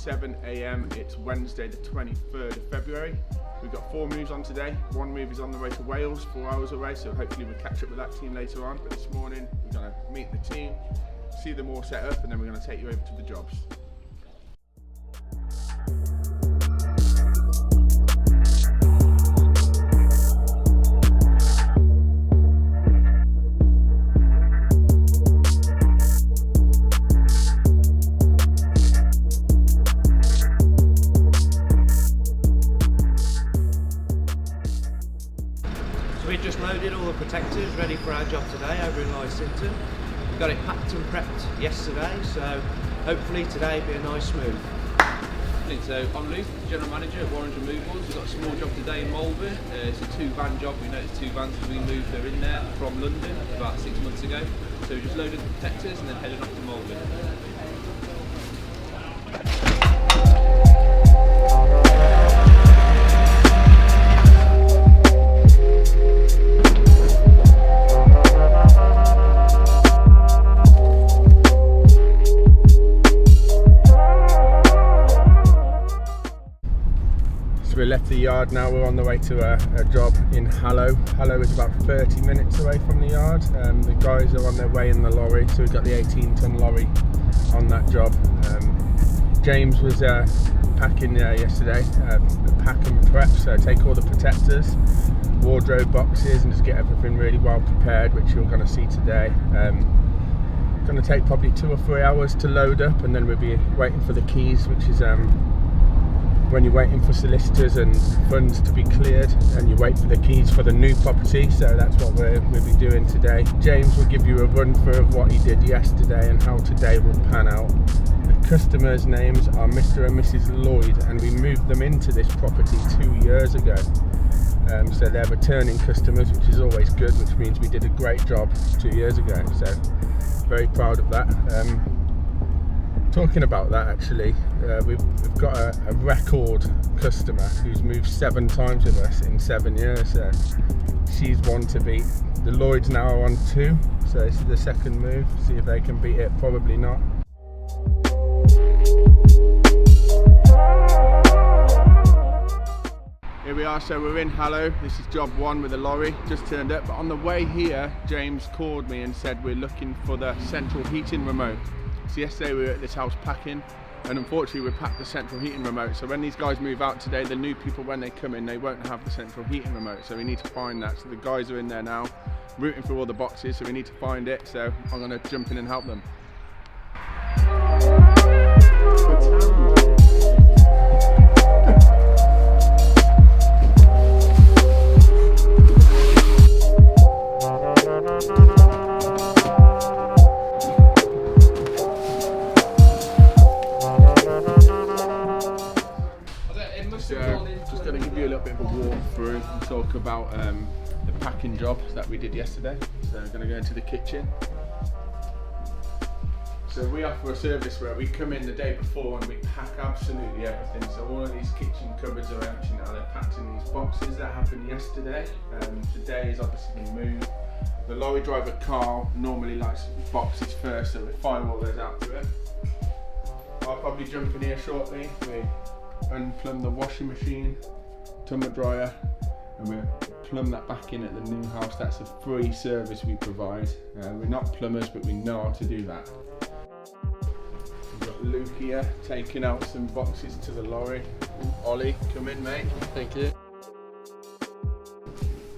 7 AM. It's Wednesday the 23rd of February. We've got 4 moves on today. 1 move is on the way to Wales, 4 hours away, so hopefully we'll catch up with that team later on. But this morning we're going to meet the team, see them all set up, and then we're going to take you over to the jobs. So we just loaded all the protectors ready for our job today over in Lysington. We got it packed and prepped yesterday, so hopefully today will be a nice move. So I'm Luke, General Manager at Warren Removals. We've got a small job today in Malvern. It's a 2-van job. We noticed 2 vans because we moved her in there from London about 6 months ago. So we just loaded the protectors and then headed off to Malvern. So we left the yard now, we're on the way to a job in Hallow. Hallow is about 30 minutes away from the yard. The guys are on their way in the lorry, so we've got the 18-ton lorry on that job. James was packing yesterday, pack and prep, so take all the protectors, wardrobe boxes, and just get everything really well prepared, which you're going to see today. Going to take probably 2 or 3 hours to load up, and then we'll be waiting for the keys, which is when you're waiting for solicitors and funds to be cleared, and you wait for the keys for the new property. So that's what we'll be doing today. James will give you a run through of what he did yesterday and how today will pan out. The customers' names are Mr. and Mrs. Lloyd, and we moved them into this property 2 years ago. So they're returning customers, which is always good, which means we did a great job 2 years ago. So very proud of that. Talking about that, actually, we've got a record customer who's moved 7 times with us in 7 years. So she's one to beat. The Lloyds now are on 2, so this is the second move. See if they can beat it. Probably not. Here we are, so we're in Hallow. This is job 1 with the lorry, just turned up. But on the way here, James called me and said we're looking for the central heating remote. So yesterday we were at this house packing, and unfortunately we packed the central heating remote. So when these guys move out today, the new people, when they come in, they won't have the central heating remote. So we need to find that. So the guys are in there now, rooting through all the boxes, so we need to find it. So I'm gonna jump in and help them. Just going to give you a little bit of a walk through and talk about the packing job that we did yesterday. So we're going to go into the kitchen. So we offer a service where we come in the day before and we pack absolutely everything. So all of these kitchen cupboards are empty now, they're packed in these boxes. That happened yesterday. Today is obviously moved. The lorry driver Carl normally likes boxes first, so we fire all those out to him. I'll probably jump in here shortly. We unplumb the washing machine, tumble dryer, and we'll plumb that back in at the new house. That's a free service we provide. We're not plumbers, but we know how to do that. We've got Luke here taking out some boxes to the lorry. Ollie, come in, mate. Thank you.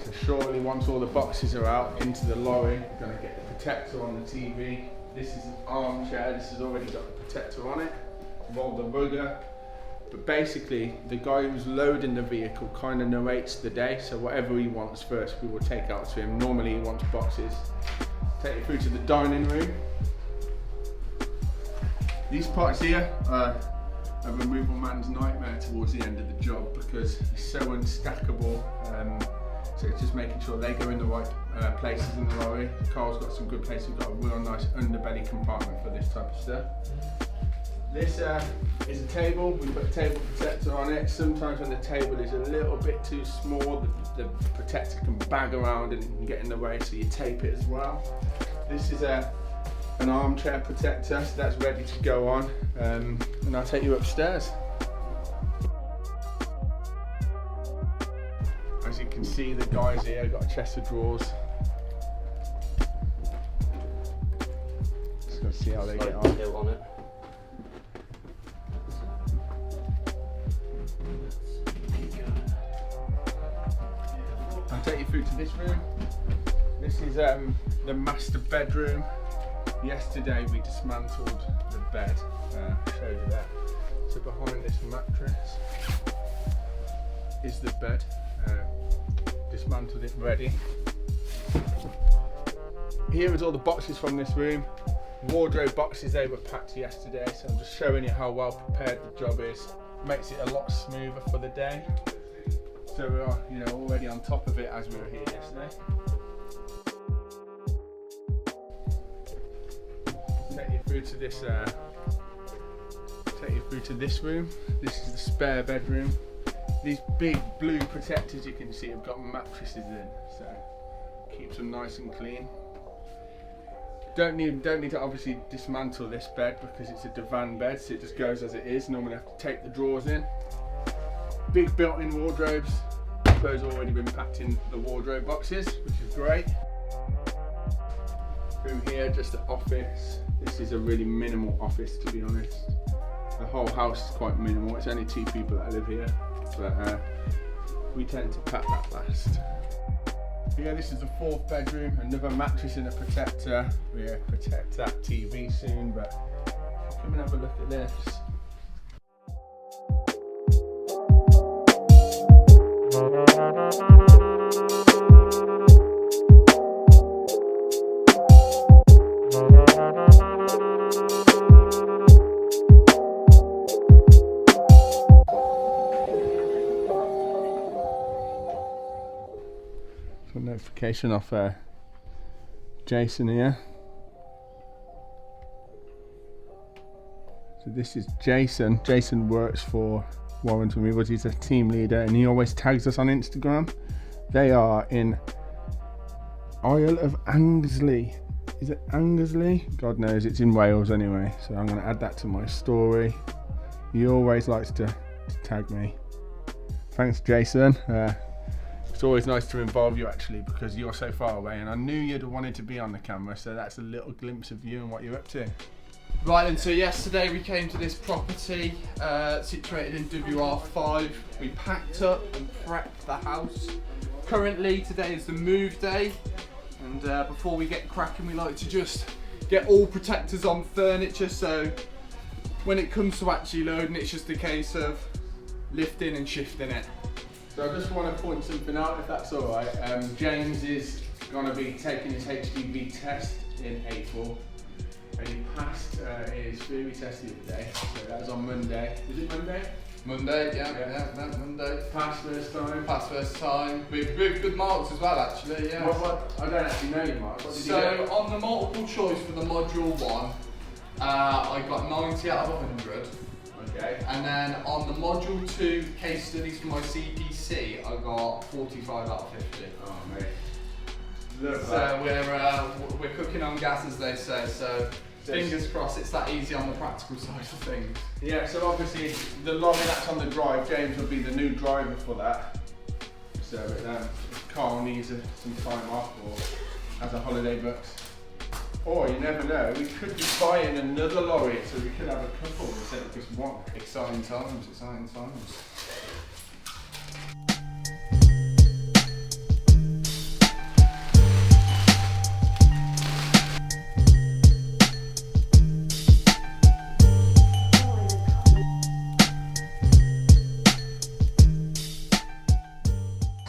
So shortly, once all the boxes are out, into the lorry, we're going to get the protector on the TV. This is an armchair. This has already got the protector on it. Roll the rug up. But basically, the guy who's loading the vehicle kind of narrates the day, so whatever he wants first, we will take out to him. Normally he wants boxes. Take you through to the dining room. These parts here are a removal man's nightmare towards the end of the job because it's so unstackable. So it's just making sure they go in the right places in the lorry. Carl's got some good places. We've got a real nice underbelly compartment for this type of stuff. This is a table. We put a table protector on it. Sometimes when the table is a little bit too small, the protector can bag around and get in the way, so you tape it as well. This is an armchair protector, so that's ready to go on. and I'll take you upstairs. As you can see, the guys here got a chest of drawers. Just gonna see how they get on. On it. I'll take you through to this room. This is the master bedroom. Yesterday we dismantled the bed. I'll show you that. So behind this mattress is the bed. Dismantled it ready. Here is all the boxes from this room. Wardrobe boxes, they were packed yesterday, so I'm just showing you how well prepared the job is. Makes it a lot smoother for the day. So we are, you know, already on top of it as we were here yesterday. Take you through to this. Take you through to this room. This is the spare bedroom. These big blue protectors you can see have got mattresses in, so keeps them nice and clean. Don't need to obviously dismantle this bed because it's a divan bed, so it just goes as it is. Normally I have to take the drawers in. Big built-in wardrobes. Those already been packed in the wardrobe boxes, which is great. Through here, just the office. This is a really minimal office, to be honest. The whole house is quite minimal. It's only 2 people that live here, but we tend to pack that last. Yeah, this is the 4th bedroom. Another mattress and a protector. We'll protect that TV soon, but come and have a look at this. Notification off Jason here. So this is Jason. Jason works for Warren's Removals. He's a team leader and he always tags us on Instagram. They are in Isle of Anglesey. Is it Anglesey? God knows, it's in Wales anyway. So I'm going to add that to my story. He always likes to tag me. Thanks, Jason. It's always nice to involve you actually because you're so far away, and I knew you'd have wanted to be on the camera, so that's a little glimpse of you and what you're up to. Right, and so yesterday we came to this property situated in WR5. We packed up and prepped the house. Currently today is the move day, and before we get cracking we like to just get all protectors on furniture, so when it comes to actually loading it's just a case of lifting and shifting it. So I just want to point something out, if that's all right. James is going to be taking his HGV test in April, and he passed his theory test the other day. So that was on Monday. Was it Monday? Monday, yeah, Monday. Passed first time. Passed first time. With good marks as well, actually, yeah. What? I don't actually know your marks. What did you get? On the multiple choice for the module 1, I got 90 out of 100. Okay. And then on the module 2 case studies for my CPC, I got 45 out of 50. Oh mate. Love So that. we're cooking on gas, as they say. So fingers crossed it's that easy on the practical side of things. Yeah. So obviously the lorry that's on the drive, James will be the new driver for that. So if Carl needs some time off or has a holiday booked. Or you never know, we could be buying another lorry, so we could have a couple instead of just one. Exciting times, exciting times.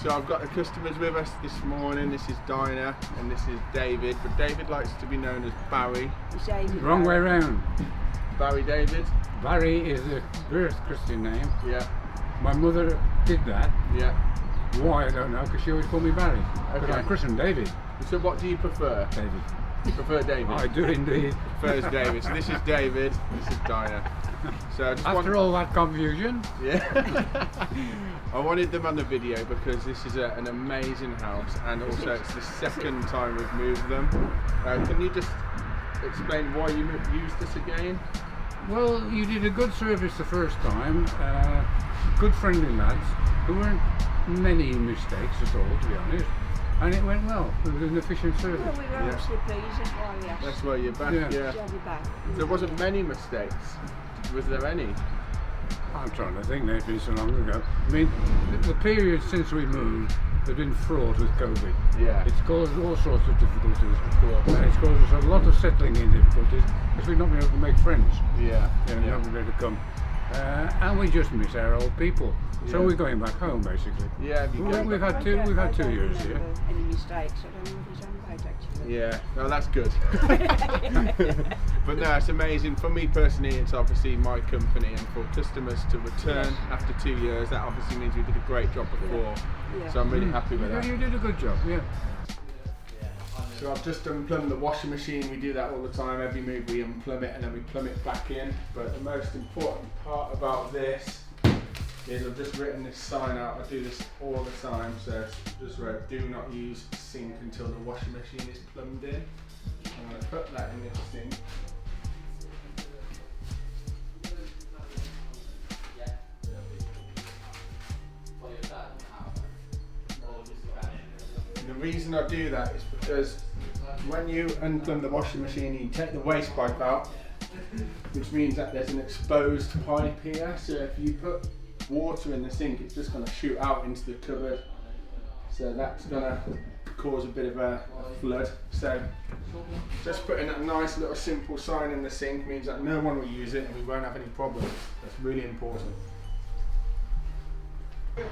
So I've got the customers with us this morning. This is Dinah and this is David, but David likes to be known as Barry. Wrong way round. Barry David? Barry is the first Christian name. Yeah. My mother did that. Yeah. Why, I don't know, because she always called me Barry. But Okay. I'm christened David. So what do you prefer? David. You prefer David? I do indeed. Prefers David. So this is David, this is Dinah. So I just After all that confusion, Yeah. I wanted them on the video because this is an amazing house, and also it's the second time we've moved them. Can you just explain why you used this again? Well, you did a good service the first time. Good friendly lads. There weren't many mistakes at all, to be honest. And it went well. It was an efficient service. Well, we were absolutely pleased, that's why we asked. That's why you're back, Yeah. yeah. Job you back. There wasn't many mistakes. Was there any? I'm trying to think, they've been so long ago. I mean, the period since we moved has been fraught with COVID. Yeah. It's caused all sorts of difficulties. And it's caused us a lot of settling in difficulties because we've not been able to make friends. Yeah. You know, not been able to come. And we just miss our old people. So Yeah. we're going back home, basically. Yeah, have you got- We've had 2 years here. Any mistakes, I don't know what he's on about actually. Yeah, no, that's good. But no, it's amazing. For me personally, it's obviously my company, and for customers to return after 2 years, that obviously means we did a great job before. Yeah. So I'm really happy with Yeah, that. you did a good job, yeah. So I've just unplumbed the washing machine. We do that all the time. Every move we unplumb it and then we plumb it back in. But the most important part about this is I've just written this sign out. I do this all the time. So it's just wrote, do not use sink until the washing machine is plumbed in. I'm going to put that in this sink. And the reason I do that is because when you unplumb the washing machine, you take the waste pipe out, which means that there's an exposed pipe here. So if you put water in the sink, it's just going to shoot out into the cupboard. So that's going to cause a bit of a flood. So just putting a nice little simple sign in the sink means that no one will use it and we won't have any problems. That's really important.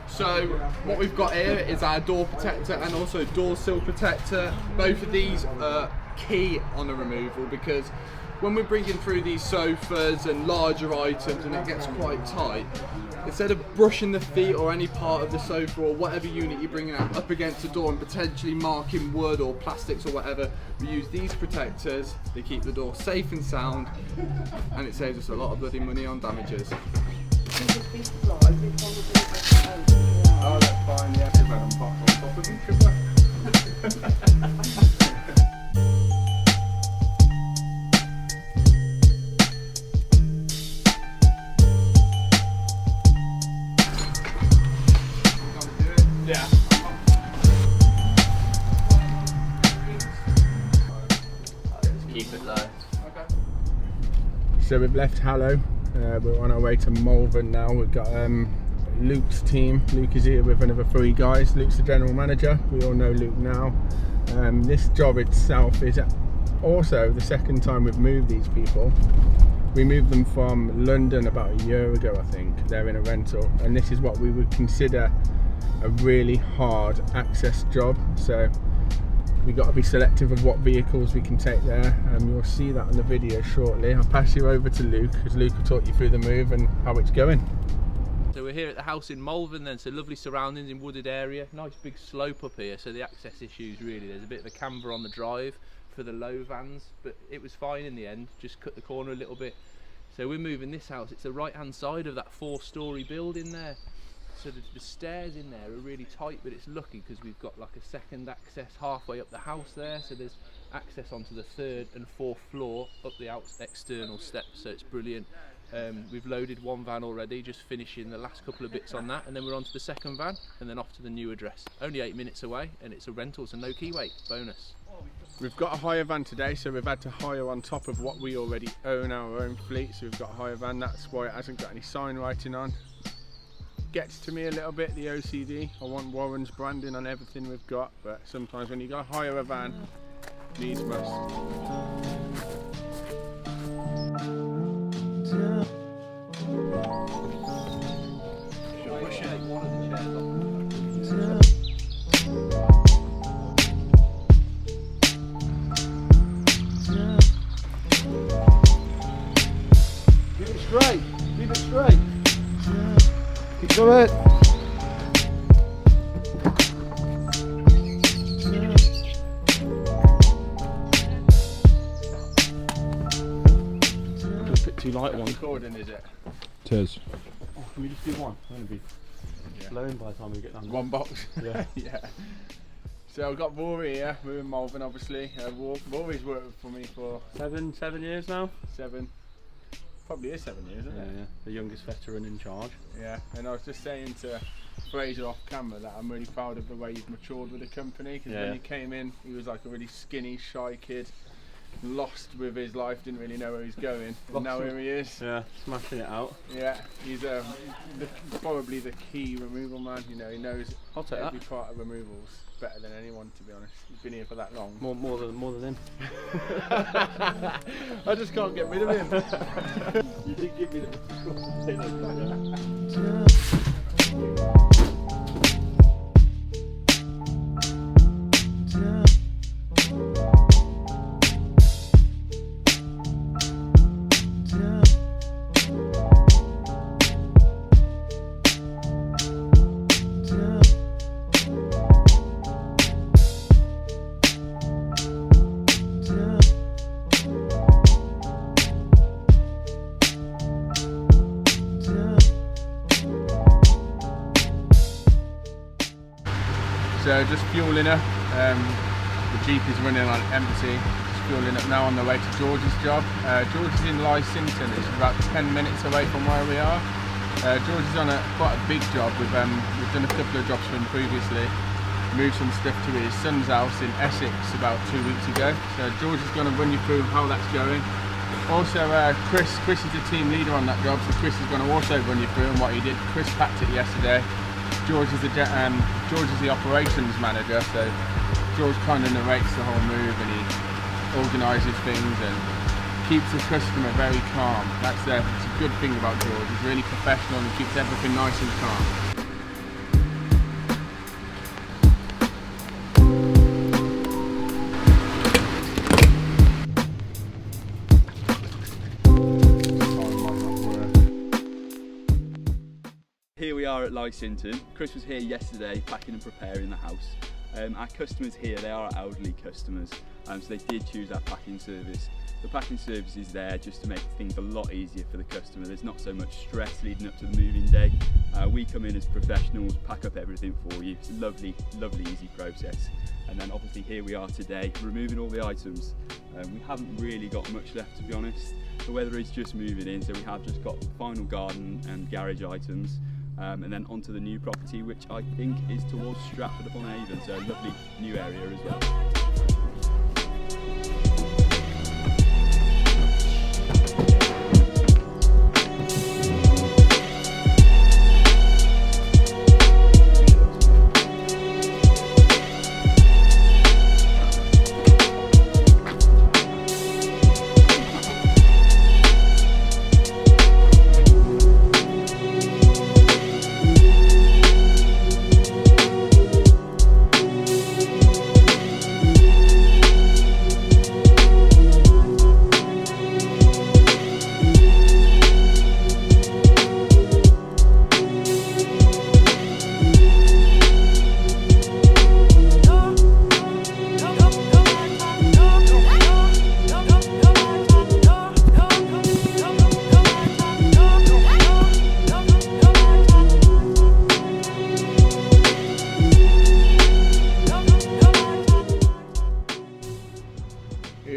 So what we've got here is our door protector and also door sill protector. Both of these are key on a removal because when we're bringing through these sofas and larger items and it gets quite tight, instead of brushing the feet or any part of the sofa or whatever unit you're bringing out up against the door and potentially marking wood or plastics or whatever, we use these protectors. They keep the door safe and sound and it saves us a lot of bloody money on damages. Oh, that's fine, yeah. I've had them box on top of each other. Yeah. Keep it low. So we've left Hallow, we're on our way to Malvern now. We've got Luke's team. Luke is here with another 3 guys. Luke's the general manager. We all know Luke now. This job itself is also the second time we've moved these people. We moved them from London about a year ago, I think. They're in a rental, and this is what we would consider a really hard access job. So we've got to be selective of what vehicles we can take there. You'll see that in the video shortly. I'll pass you over to Luke, because Luke will talk you through the move and how it's going. So we're here at the house in Malvern then, so lovely surroundings in wooded area, nice big slope up here, so the access issues really, there's a bit of a camber on the drive for the low vans, but it was fine in the end, just cut the corner a little bit. So we're moving this house, it's the right hand side of that 4-storey building there. So the stairs in there are really tight, but it's lucky because we've got like a second access halfway up the house there, so there's access onto the 3rd and 4th floor up the external steps, so it's brilliant. We've loaded 1 van already, just finishing the last couple of bits on that, and then we're on to the 2nd van and then off to the new address. Only 8 minutes away, and it's a rental, so no key weight, bonus. We've got a hire van today, so we've had to hire on top of what we already own, our own fleet. So we've got a hire van, that's why it hasn't got any sign writing on. Gets to me a little bit, the OCD. I want Warren's branding on everything we've got, but sometimes when you go hire a van, needs must. Keep it straight, keep it straight. Keep going. A bit too light one. Recording, is it? Cheers. Oh, can we just do one? I'm going to be blown by the time we get done. One box. Yeah. Yeah. So I've got Rory here. We're in Malvern, obviously. Rory's worked for me for 7 years now. 7. probably is 7 years, isn't it? Yeah, the youngest veteran in charge. Yeah, and I was just saying to Fraser off camera that I'm really proud of the way you've matured with the company, because when you came in he was like a really skinny, shy kid, lost with his life, didn't really know where he's going, and now here he is. Yeah, smashing it out. Yeah, he's probably the key removal man. You know, he knows I'll take every that. part of removals better than anyone, to be honest. He's been here for that long. More than him. I just can't get rid of him. You did give me the So just fueling up. The Jeep is running on empty. Just fueling up now on the way to George's job. George is in Lysington. It's about 10 minutes away from where we are. George is on quite a big job. We've done a couple of jobs for him previously. Moved some stuff to his son's house in Essex about 2 weeks ago. So George is going to run you through how that's going. Also, Chris is the team leader on that job, so Chris is going to also run you through and what he did. Chris packed it yesterday. George is the operations manager, so George kind of narrates the whole move and he organises things and keeps the customer very calm. That's a good thing about George. He's really professional and keeps everything nice and calm. Here we are at Lysington. Chris was here yesterday packing and preparing the house. Our customers here, they are elderly customers, so they did choose our packing service. The packing service is there just to make things a lot easier for the customer. There's not so much stress leading up to the moving day. We come in as professionals, pack up everything for you. It's a lovely, lovely, easy process. And then obviously here we are today, removing all the items. We haven't really got much left, to be honest. The weather is just moving in, so we have just got final garden and garage items. And then onto the new property, which I think is towards Stratford-upon-Avon, so a lovely new area as well.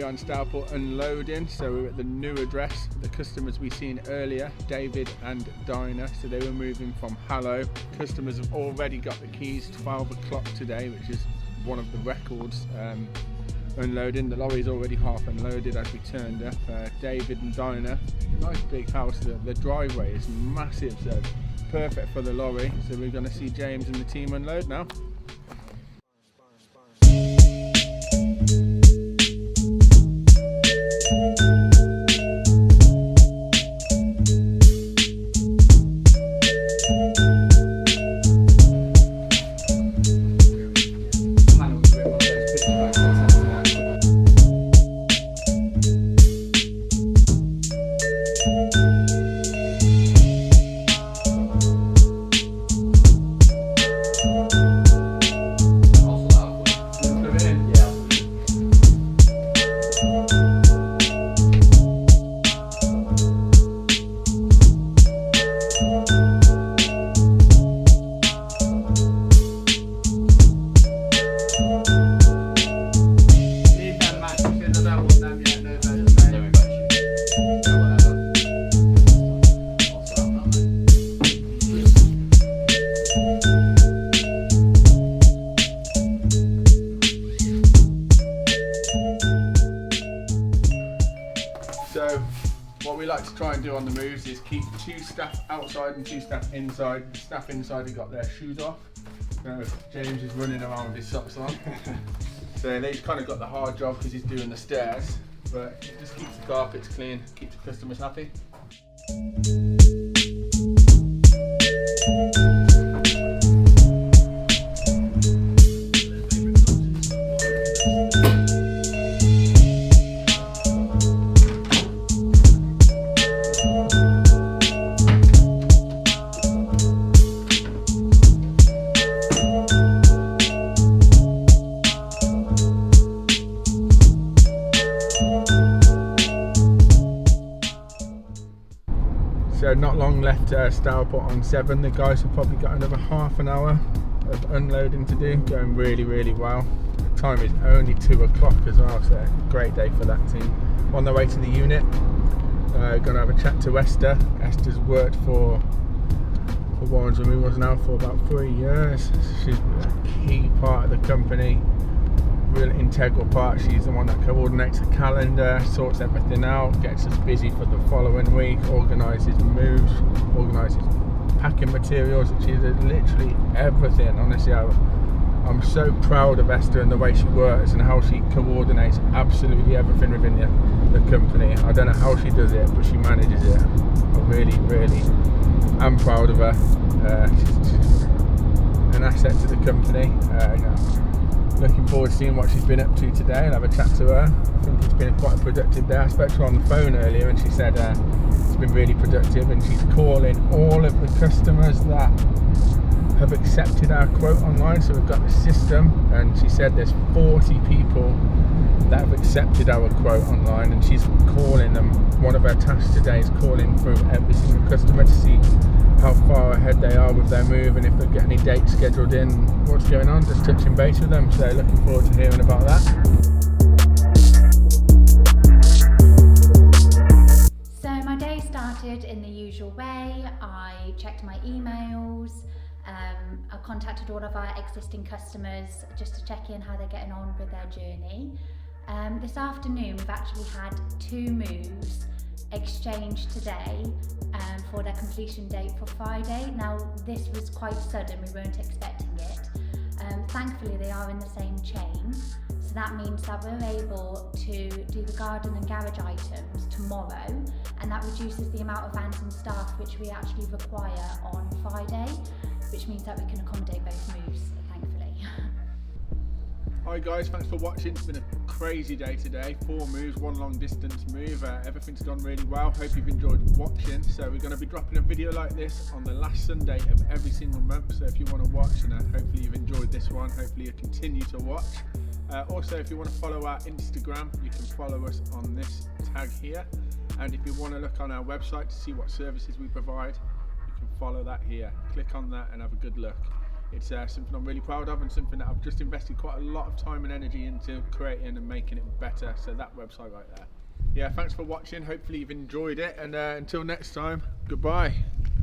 On Stourport unloading, so we're at the new address. The customers we seen earlier, David and Dinah, so they were moving from Hallow. Customers have already got the keys 12 o'clock today, which is one of the records. Unloading, the lorry's already half unloaded as we turned up. David and Dinah, nice big house. The driveway is massive, so perfect for the lorry. So we're going to see James and the team unload now. we like to try and do on the moves is keep 2 staff outside and 2 staff inside. The staff inside have got their shoes off. So James is running around with his socks on. So they've kind of got the hard job because he's doing the stairs, but it just keeps the carpets clean, keeps the customers happy. So not long left to Stourport on 7. The guys have probably got another half an hour of unloading to do, going really well. The time is only 2 o'clock as well, so great day for that team. On their way to the unit, gonna have a chat to Esther. Esther's worked for Warren's Removals now for about 3 years. She's a key part of the company, real integral part. She's the one that coordinates the calendar, sorts everything out, gets us busy for the following week, organises moves, organises packing materials. She's literally everything. Honestly, I'm so proud of Esther and the way she works and how she coordinates absolutely everything within the company. I don't know how she does it, but she manages it. I really am proud of her. She's an asset to the company. Looking forward to seeing what she's been up to today and have a chat to her. I think it's been quite a productive day. I spoke to her on the phone earlier and she said it's been really productive, and she's calling all of the customers that have accepted our quote online. So we've got the system, and she said there's 40 people that have accepted our quote online, and she's calling them. One of her tasks today is calling through every single customer to see how far ahead they are with their move and if they've got any dates scheduled in, what's going on, just touching base with them. So looking forward to hearing about that. So my day started in the usual way. I checked my emails, I contacted all of our existing customers just to check in how they're getting on with their journey. This afternoon we've actually had 2 moves exchanged today for their completion date for Friday. Now this was quite sudden, we weren't expecting it. Thankfully they are in the same chain, so that means that we're able to do the garden and garage items tomorrow, and that reduces the amount of vans and staff which we actually require on Friday, which means that we can accommodate both moves, thankfully. Hi guys, thanks for watching. It's been a crazy day today. 4 moves, 1 long distance move. Everything's gone really well. Hope you've enjoyed watching. So we're going to be dropping a video like this on the last Sunday of every single month. So if you want to watch, and hopefully you've enjoyed this one, hopefully you continue to watch. Also, if you want to follow our Instagram, you can follow us on this tag here. And if you want to look on our website to see what services we provide, you can follow that here. Click on that and have a good look. It's something I'm really proud of, and something that I've just invested quite a lot of time and energy into creating and making it better. So that website right there. Yeah, thanks for watching. Hopefully you've enjoyed it, and until next time, goodbye.